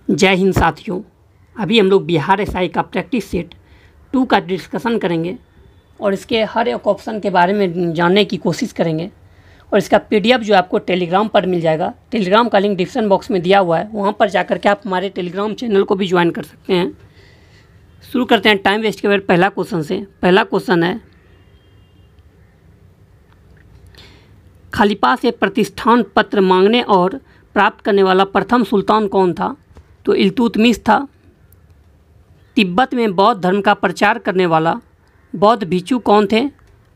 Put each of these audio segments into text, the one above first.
जय हिंद साथियों, अभी हम लोग बिहार एसआई का प्रैक्टिस सेट 2 का डिस्कशन करेंगे और इसके हर एक ऑप्शन के बारे में जानने की कोशिश करेंगे। और इसका पीडीएफ जो आपको टेलीग्राम पर मिल जाएगा, टेलीग्राम का लिंक डिस्क्रिप्शन बॉक्स में दिया हुआ है, वहाँ पर जाकर के आप हमारे टेलीग्राम चैनल को भी ज्वाइन कर सकते हैं। शुरू करते हैं टाइम वेस्ट के बाद पहला क्वेश्चन से। पहला क्वेश्चन है, खलीफा से प्रतिष्ठान पत्र मांगने और प्राप्त करने वाला प्रथम सुल्तान कौन था? तो इल्तुतमिश था। तिब्बत में बौद्ध धर्म का प्रचार करने वाला बौद्ध भिक्षु कौन थे?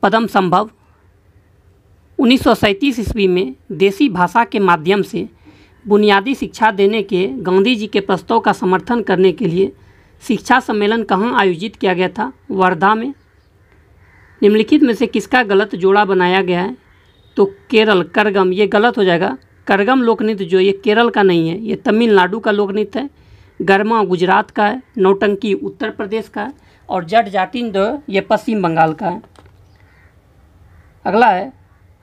पद्मसंभव। 1937 ईस्वी में देसी भाषा के माध्यम से बुनियादी शिक्षा देने के गांधी जी के प्रस्ताव का समर्थन करने के लिए शिक्षा सम्मेलन कहाँ आयोजित किया गया था? वर्धा में। निम्नलिखित में से किसका गलत जोड़ा बनाया गया है? तो केरल, करगम, ये गलत हो जाएगा। करगम लोकनृत्य जो ये केरल का नहीं है, ये तमिलनाडु का लोकनृत्य है। गरमा गुजरात का है, नौटंकी उत्तर प्रदेश का है और जट जाटिन जो ये पश्चिम बंगाल का है। अगला है,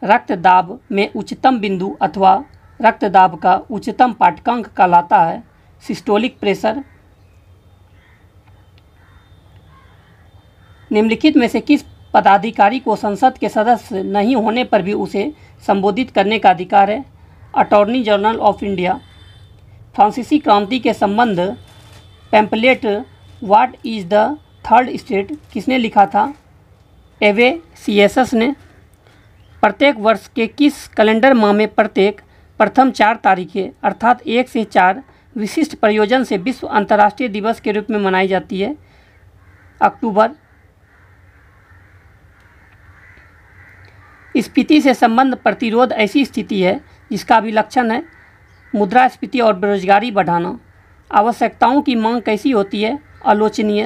रक्तदाब में उच्चतम बिंदु अथवा रक्तदाब का उच्चतम पाठ्यांक कहलाता है सिस्टोलिक प्रेशर। निम्नलिखित में से किस पदाधिकारी को संसद के सदस्य नहीं होने पर भी उसे संबोधित करने का अधिकार है? Attorney general of India. फ्रांसीसी क्रांति के संबंध pamphlet what is the third state किसने लिखा था? एवे सीएसएस ने। प्रत्येक वर्ष के किस कैलेंडर माह में प्रत्येक प्रथम 4 तारीखें अर्थात 1 से 4 विशिष्ट प्रयोजन से विश्व अंतर्राष्ट्रीय दिवस के रूप में मनाई जाती है? अक्टूबर। स्फीति से संबंध प्रतिरोध ऐसी स्थिति है जिसका अभिलक्षण है मुद्रास्फीति और बेरोजगारी बढ़ाना। आवश्यकताओं की मांग कैसी होती है? आलोचनीय।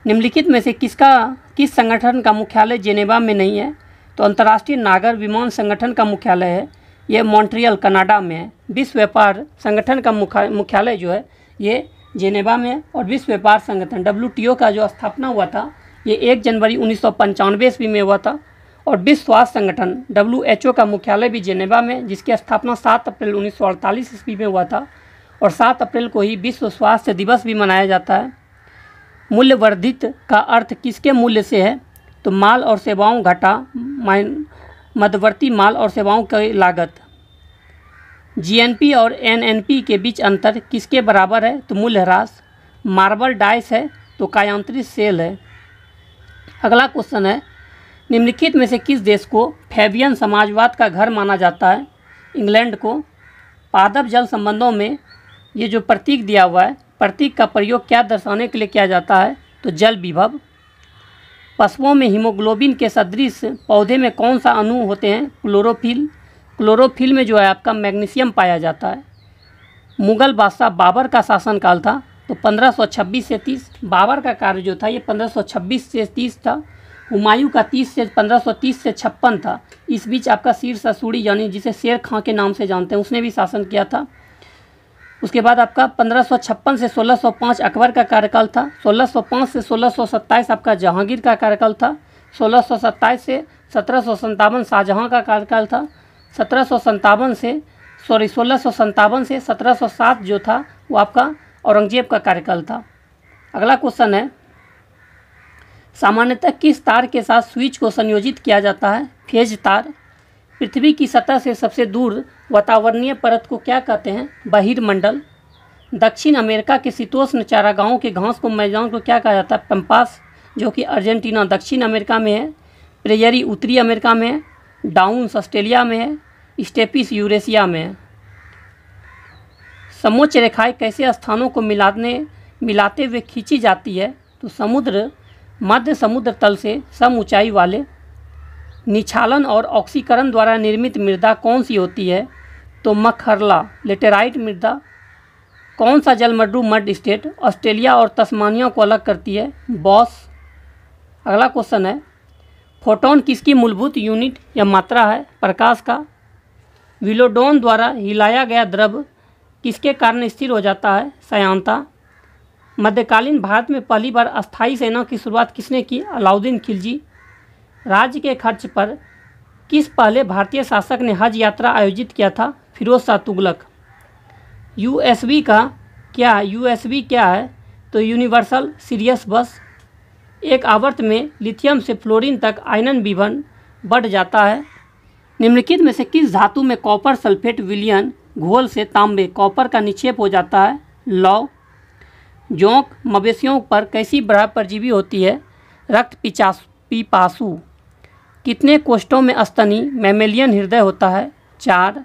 निम्नलिखित में से किस संगठन का मुख्यालय जेनेवा में नहीं है? तो अंतर्राष्ट्रीय नागर विमान संगठन का मुख्यालय है, ये मॉन्ट्रियल कनाडा में है। विश्व व्यापार संगठन का मुख्यालय जो है ये जेनेवा में है। और विश्व व्यापार संगठन WTO का जो स्थापना हुआ था ये 1 जनवरी 1995 ईस्वी में हुआ था। और विश्व स्वास्थ्य संगठन WHO का मुख्यालय भी जेनेवा में, जिसकी स्थापना 7 अप्रैल 1948 ईस्वी में हुआ था। और 7 अप्रैल को ही विश्व स्वास्थ्य दिवस भी मनाया जाता है। मूल्य वर्धित का अर्थ किसके मूल्य से है? तो माल और सेवाओं घटा मध्यवर्ती माल और सेवाओं की लागत। GNP और NNP के बीच अंतर किसके बराबर है? तो मूल्य ह्रास। मार्बल डाइस है तो कायांतरित सेल है। अगला क्वेश्चन है, निम्नलिखित में से किस देश को फैबियन समाजवाद का घर माना जाता है? इंग्लैंड को। पादप जल संबंधों में ये जो प्रतीक दिया हुआ है, प्रतीक का प्रयोग क्या दर्शाने के लिए किया जाता है? तो जल विभव। पशुओं में हीमोग्लोबिन के सदृश पौधे में कौन सा अणु होते हैं? क्लोरोफिल। क्लोरोफिल में जो है आपका मैग्नीशियम पाया जाता है। मुगल बादशाह बाबर का शासनकाल था तो 1526 से 30। बाबर का कार्य जो था ये 1526 से 30 था। हुमायूं का 1530 से 56 था। इस बीच आपका शेर शाह सूरी यानी जिसे शेर खां के नाम से जानते हैं उसने भी शासन किया था। उसके बाद आपका 1556 से 1605 अकबर का कार्यकाल था। 1605 से 1627 आपका जहांगीर का कार्यकाल था। 1627 से 1757 शाहजहां का कार्यकाल था। 1657 से 1707 जो था वो आपका औरंगजेब का कार्यकाल था। अगला क्वेश्चन है, सामान्यतः किस तार के साथ स्विच को संयोजित किया जाता है? फेज तार। पृथ्वी की सतह से सबसे दूर वातावरणीय परत को क्या कहते हैं? बहिर्मंडल। दक्षिण अमेरिका के शीतोष्ण चारागाहों के घास को मैदान को क्या कहा जाता है? पंपास, जो कि अर्जेंटीना दक्षिण अमेरिका में है। प्रेयरी उत्तरी अमेरिका में है। डाउन्स ऑस्ट्रेलिया में है। स्टेपिस यूरेशिया में है। समोच्च रेखाएं कैसे स्थानों को मिलाते हुए खींची जाती है? तो मध्य समुद्र तल से सम ऊंचाई वाले। निछालन और ऑक्सीकरण द्वारा निर्मित मृदा कौन सी होती है? तो मखरला लेटेराइट मृदा। कौन सा जलमड्डू मड स्टेट ऑस्ट्रेलिया और तस्मानिया को अलग करती है? बॉस। अगला क्वेश्चन है, फोटोन किसकी मूलभूत यूनिट या मात्रा है? प्रकाश का। विलोडोन द्वारा हिलाया गया द्रव किसके कारण स्थिर हो जाता है? श्यानता। मध्यकालीन भारत में पहली बार अस्थायी सेना की शुरुआत किसने की? अलाउद्दीन खिलजी। राज्य के खर्च पर किस पहले भारतीय शासक ने हज यात्रा आयोजित किया था? फिरोज शाह तुगलक। यूएसबी क्या है? तो यूनिवर्सल सीरियस बस। एक आवर्त में लिथियम से फ्लोरीन तक आयनन विभन बढ़ जाता है। निम्नलिखित में से किस धातु में कॉपर सल्फेट विलयन घोल से तांबे कॉपर का निक्षेप हो जाता है? लौह। जोंक मवेशियों पर कैसी ग्रह परजीवी होती है? रक्त पिपासु। कितने कोष्ठों में स्तनी मैमेलियन हृदय होता है? 4।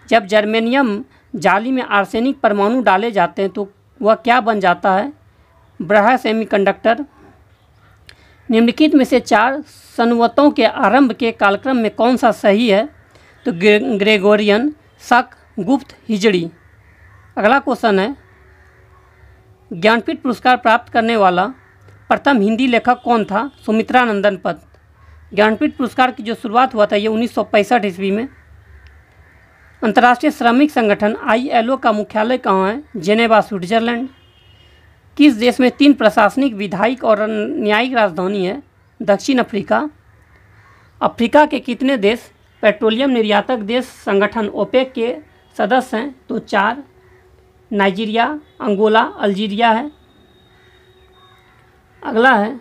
जब जर्मेनियम जाली में आर्सेनिक परमाणु डाले जाते हैं तो वह क्या बन जाता है? ब्रह्म सेमीकंडक्टर। निम्नलिखित में से 4 संवतों के आरंभ के कालक्रम में कौन सा सही है? तो ग्रेगोरियन, शक, गुप्त, हिजड़ी। अगला क्वेश्चन है, ज्ञानपीठ पुरस्कार प्राप्त करने वाला प्रथम हिंदी लेखक कौन था? सुमित्रा नंदन पन्त। ज्ञानपीठ पुरस्कार की जो शुरुआत हुआ था ये 1965 ईस्वी में। अंतर्राष्ट्रीय श्रमिक संगठन ILO का मुख्यालय कहाँ है? Geneva, Switzerland. किस देश में 3 प्रशासनिक, विधायिक और न्यायिक राजधानी है? दक्षिण अफ्रीका। अफ्रीका के कितने देश पेट्रोलियम निर्यातक देश संगठन ओपेक के सदस्य हैं? तो 4। नाइजीरिया, अंगोला, अल्जीरिया है। अगला है,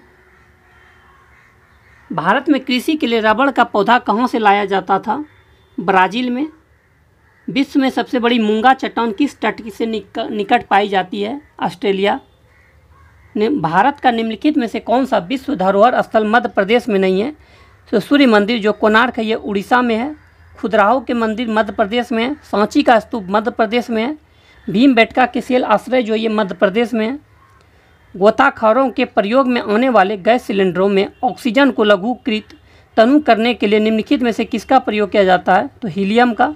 भारत में कृषि के लिए रबड़ का पौधा कहाँ से लाया जाता था? ब्राज़ील में। विश्व में सबसे बड़ी मूंगा चट्टान किस तट से निकट पाई जाती है? ऑस्ट्रेलिया। भारत का निम्नलिखित में से कौन सा विश्व धरोहर स्थल मध्य प्रदेश में नहीं है? तो सूर्य मंदिर जो कोणार्क है ये उड़ीसा में है। खुजराहो के मंदिर मध्य प्रदेश में है। सांची का स्तूप मध्य प्रदेश में है। भीमबेटका के सेल आश्रय जो ये मध्य प्रदेश में है। गोताखोरों के प्रयोग में आने वाले गैस सिलेंडरों में ऑक्सीजन को लघुकृत तनु करने के लिए निम्नलिखित में से किसका प्रयोग किया जाता है? तो हीलियम का।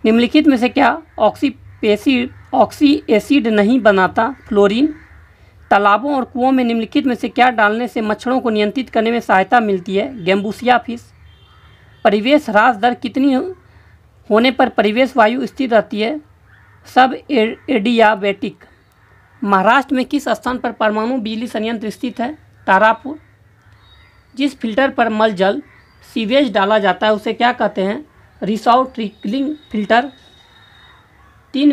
निम्नलिखित में से क्या ऑक्सी एसिड नहीं बनाता? फ्लोरीन। तालाबों और कुओं में निम्नलिखित में से क्या डालने से मच्छरों को नियंत्रित करने में सहायता मिलती है? Gambusia fish. परिवेश ह्रास दर कितनी होने पर परिवेश वायु स्थिर रहती है? सब एडियाबेटिक। महाराष्ट्र में किस स्थान पर परमाणु बिजली संयंत्र स्थित है? तारापुर। जिस फिल्टर पर मल जल सीवेज डाला जाता है उसे क्या कहते हैं? रिसाव ट्रिकलिंग फिल्टर। 3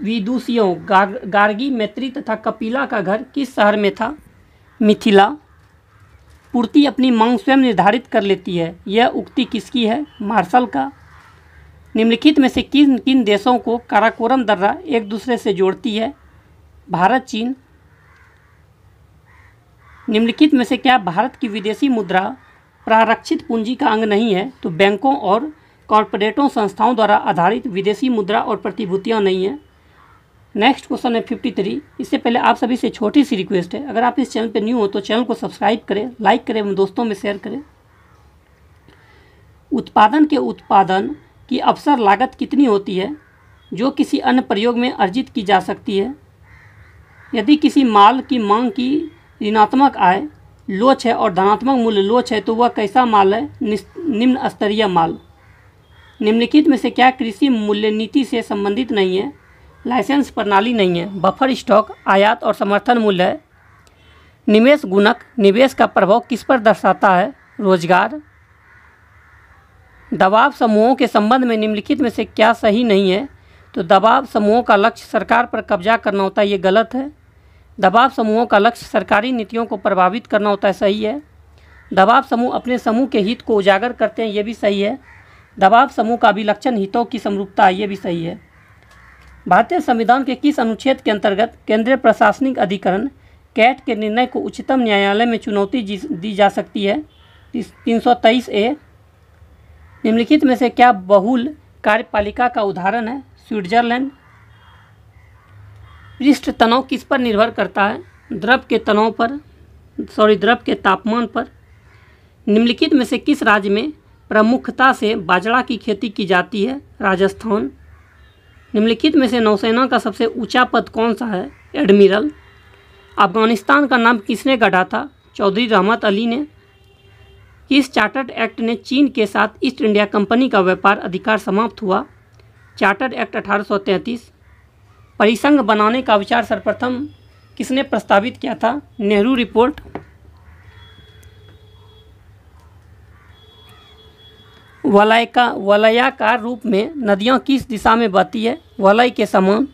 विदुषियों गार्गी, मैत्री तथा कपिला का घर किस शहर में था? मिथिला। पूर्ति अपनी मांग स्वयं निर्धारित कर लेती है, यह उक्ति किसकी है? मार्शल का। निम्नलिखित में से किन किन देशों को काराकोरम दर्रा एक दूसरे से जोड़ती है? भारत, चीन। निम्नलिखित में से क्या भारत की विदेशी मुद्रा प्रारक्षित पूंजी का अंग नहीं है? तो बैंकों और कॉरपोरेटों संस्थाओं द्वारा आधारित विदेशी मुद्रा और प्रतिभूतियाँ नहीं है। नेक्स्ट क्वेश्चन है 53। इससे पहले आप सभी से छोटी सी रिक्वेस्ट है, अगर आप इस चैनल पर न्यू हो तो चैनल को सब्सक्राइब करें, लाइक करें एवं दोस्तों में शेयर करें। उत्पादन की अवसर लागत कितनी होती है जो किसी अन्य प्रयोग में अर्जित की जा सकती है? यदि किसी माल की मांग की ऋणात्मक आय लोच है और धनात्मक मूल्य लोच है तो वह कैसा माल है? निम्न स्तरीय माल। निम्नलिखित में से क्या कृषि मूल्य नीति से संबंधित नहीं है? लाइसेंस प्रणाली नहीं है। बफर स्टॉक, आयात और समर्थन मूल्य है। निवेश गुणक निवेश का प्रभाव किस पर दर्शाता है? रोजगार। दबाव समूहों के संबंध में निम्नलिखित में से क्या सही नहीं है? तो दबाव समूहों का लक्ष्य सरकार पर कब्जा करना होता है, ये गलत है। दबाव समूहों का लक्ष्य सरकारी नीतियों को प्रभावित करना होता है, सही है। दबाव समूह अपने समूह के हित को उजागर करते हैं, ये भी सही है। दबाव समूह का अभिलक्षण हितों की समरूपता है, ये भी सही है। भारतीय संविधान के किस अनुच्छेद के अंतर्गत केंद्रीय प्रशासनिक अधिकरण कैट के निर्णय को उच्चतम न्यायालय में चुनौती दी जा सकती है? 323A। निम्नलिखित में से क्या बहुल कार्यपालिका का उदाहरण है? स्विट्जरलैंड। पृष्ठ तनाव किस पर निर्भर करता है? द्रव के तापमान पर। निम्नलिखित में से किस राज्य में प्रमुखता से बाजरा की खेती की जाती है? राजस्थान। निम्नलिखित में से नौसेना का सबसे ऊंचा पद कौन सा है? एडमिरल। अफगानिस्तान का नाम किसने गढ़ा था? चौधरी रहमत अली ने। किस चार्टर्ड एक्ट ने चीन के साथ ईस्ट इंडिया कंपनी का व्यापार अधिकार समाप्त हुआ? Chartered act 1833। परिसंघ बनाने का विचार सर्वप्रथम किसने प्रस्तावित किया था? नेहरू रिपोर्ट। वलयाकार रूप में नदियाँ किस दिशा में बहती है? वलय के समान।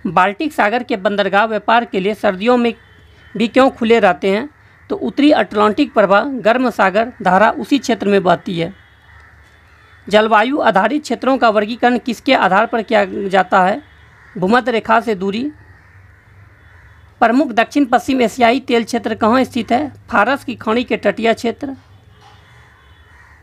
बाल्टिक सागर के बंदरगाह व्यापार के लिए सर्दियों में भी क्यों खुले रहते हैं? तो उत्तरी अटलांटिक प्रवाह गर्म सागर धारा उसी क्षेत्र में बहती है। जलवायु आधारित क्षेत्रों का वर्गीकरण किसके आधार पर किया जाता है? भूमध्य रेखा से दूरी। प्रमुख दक्षिण पश्चिम एशियाई तेल क्षेत्र कहाँ स्थित है? फारस की खाड़ी के तटीय क्षेत्र।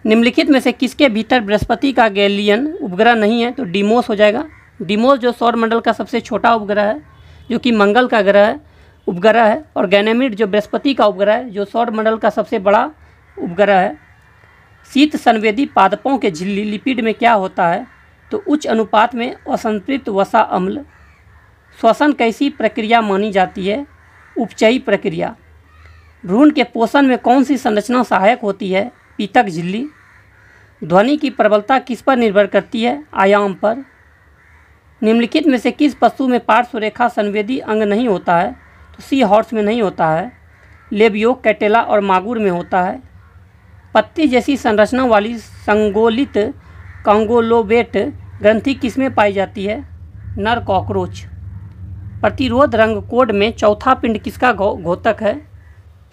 निम्नलिखित में से किसके भीतर बृहस्पति का गैलियन उपग्रह नहीं है? तो डिमोस हो जाएगा। डिमोस जो सौरमंडल का सबसे छोटा उपग्रह है, जो कि मंगल का उपग्रह है, और गैनेमिड जो बृहस्पति का उपग्रह है, जो सौरमंडल का सबसे बड़ा उपग्रह है। शीत संवेदी पादपों के झिल्ली लिपिड में क्या होता है? तो उच्च अनुपात में असंतृप्त वसा अम्ल। श्वसन कैसी प्रक्रिया मानी जाती है? उपचयी प्रक्रिया। भ्रूण के पोषण में कौन सी संरचना सहायक होती है? पीतक झिल्ली। ध्वनि की प्रबलता किस पर निर्भर करती है? आयाम पर। निम्नलिखित में से किस पशु में पार्श्व रेखा संवेदी अंग नहीं होता है? तो सी हॉर्स में नहीं होता है। लेबियो, कैटेला और मागुर में होता है। पत्ती जैसी संरचना वाली संगोलित कांगोलोबेट ग्रंथि किसमें पाई जाती है? नर कॉकरोच। प्रतिरोध रंग कोड में चौथा पिंड किसका घोतक है?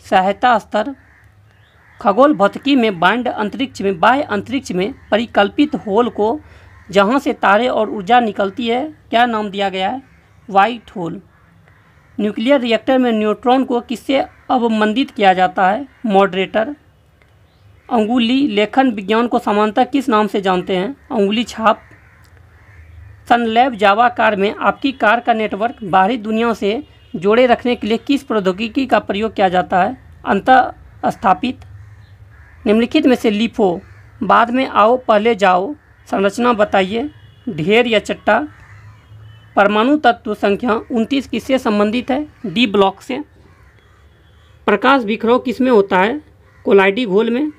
सहायता स्तर। खगोल भौतिकी में बाह्य अंतरिक्ष में परिकल्पित होल को जहां से तारे और ऊर्जा निकलती है क्या नाम दिया गया है? White hole. न्यूक्लियर रिएक्टर में न्यूट्रॉन को किससे अवमंदित किया जाता है? मॉडरेटर। अंगुली लेखन विज्ञान को सामान्यतः किस नाम से जानते हैं? अंगुली छाप। सनलैब जावा कार में आपकी कार का नेटवर्क बाहरी दुनिया से जोड़े रखने के लिए किस प्रौद्योगिकी का प्रयोग किया जाता है? अंतः स्थापित। निम्नलिखित में से लिफो, बाद में आओ पहले जाओ, संरचना बताइए। ढेर या चट्टा। परमाणु तत्व संख्या 29 किससे संबंधित है? डी ब्लॉक से। प्रकाश बिखराव किसमें होता है? कोलाइडी घोल में।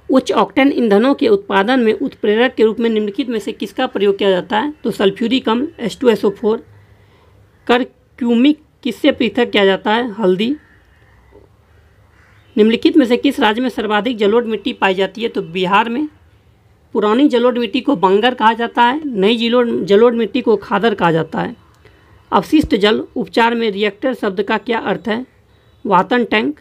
उच्च ऑक्टेन ईंधनों के उत्पादन में उत्प्रेरक के रूप में निम्नलिखित में से किसका प्रयोग किया जाता है? तो सल्फ्यूरिक अम्ल H2SO4। करक्यूमिक किससे पृथक किया जाता है? हल्दी। निम्नलिखित में से किस राज्य में सर्वाधिक जलोढ़ मिट्टी पाई जाती है? तो बिहार में। पुरानी जलोढ़ मिट्टी को बंगर कहा जाता है, नई जलोढ़ मिट्टी को खादर कहा जाता है। अवशिष्ट जल उपचार में रिएक्टर शब्द का क्या अर्थ है? वातन टैंक।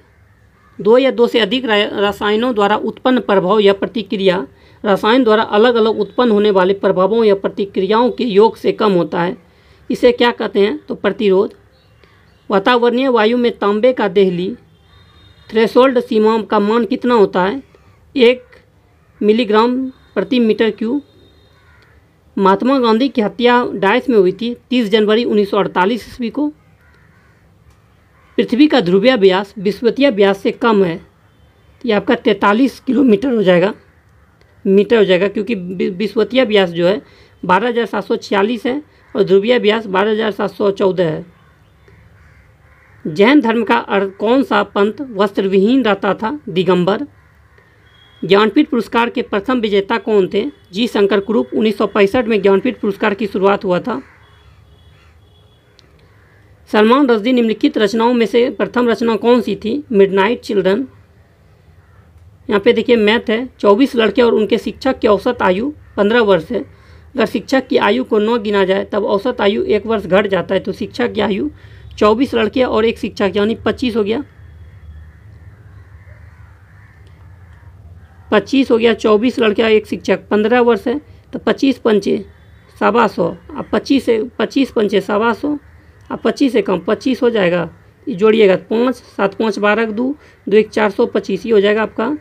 दो या दो से अधिक रसायनों द्वारा उत्पन्न प्रभाव या प्रतिक्रिया रसायन द्वारा अलग अलग उत्पन्न होने वाले प्रभावों या प्रतिक्रियाओं के योग से कम होता है, इसे क्या कहते हैं? तो प्रतिरोध। वातावरणीय वायु में तांबे का देहली थ्रेशोल्ड सीमा का मान कितना होता है? 1 मिलीग्राम प्रति मीटर क्यूब। महात्मा गांधी की हत्या डाइस में हुई थी 30 जनवरी 1948 ईस्वी को। पृथ्वी का ध्रुवीय व्यास विषुवतीय व्यास से कम है, ये आपका 43 किलोमीटर हो जाएगा, मीटर हो जाएगा, क्योंकि विषुवतीय व्यास जो है 12,746 है और ध्रुवीय व्यास 12,714 है। जैन धर्म का कौन सा पंथ वस्त्रविहीन रहता था? दिगंबर। ज्ञानपीठ पुरस्कार के प्रथम विजेता कौन थे? जी शंकर कुरूप। 1965 में ज्ञानपीठ पुरस्कार की शुरुआत हुआ था। सलमान रश्दी निम्नलिखित रचनाओं में से प्रथम रचना कौन सी थी? Midnight children. यहाँ पे देखिए मैथ है। 24 लड़के और उनके शिक्षक की औसत आयु 15 वर्ष है। अगर शिक्षक की आयु को 9 गिना जाए तब औसत आयु 1 वर्ष घट जाता है, तो शिक्षक की आयु 24 लड़के और एक शिक्षक यानी 25 हो गया। 25 हो गया, 24 लड़के और एक शिक्षक, 15 वर्ष है, तो 25 पंचे 125। अब 25 पंचे 125, अब 25 से कम 25 हो जाएगा, ये जोड़िएगा 5 7 5 12 2 2 1 425, ये हो जाएगा आपका,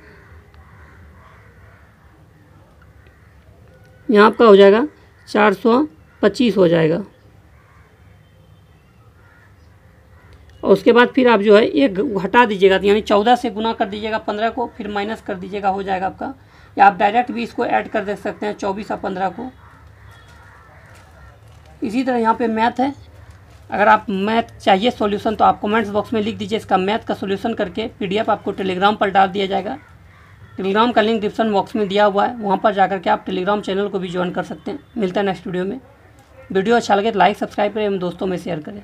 यहाँ आपका हो जाएगा 425 हो जाएगा। और उसके बाद फिर आप जो है एक हटा दीजिएगा, यानी 14 से गुना कर दीजिएगा 15 को, फिर माइनस कर दीजिएगा, हो जाएगा आपका। या आप डायरेक्ट भी इसको ऐड कर दे सकते हैं 24 और 15 को। इसी तरह यहाँ पे मैथ है। अगर आप मैथ चाहिए सॉल्यूशन तो आप कमेंट्स बॉक्स में लिख दीजिए, इसका मैथ का सॉल्यूशन करके PDF आपको टेलीग्राम पर डाल दिया जाएगा। टेलीग्राम का लिंक डिस्क्रिप्शन बॉक्स में दिया हुआ है, वहाँ पर जाकर के आप टेलीग्राम चैनल को भी ज्वाइन कर सकते हैं। मिलता है नेक्स्ट वीडियो में। वीडियो अच्छा लगे तो लाइक सब्सक्राइब करें एवं दोस्तों में शेयर करें।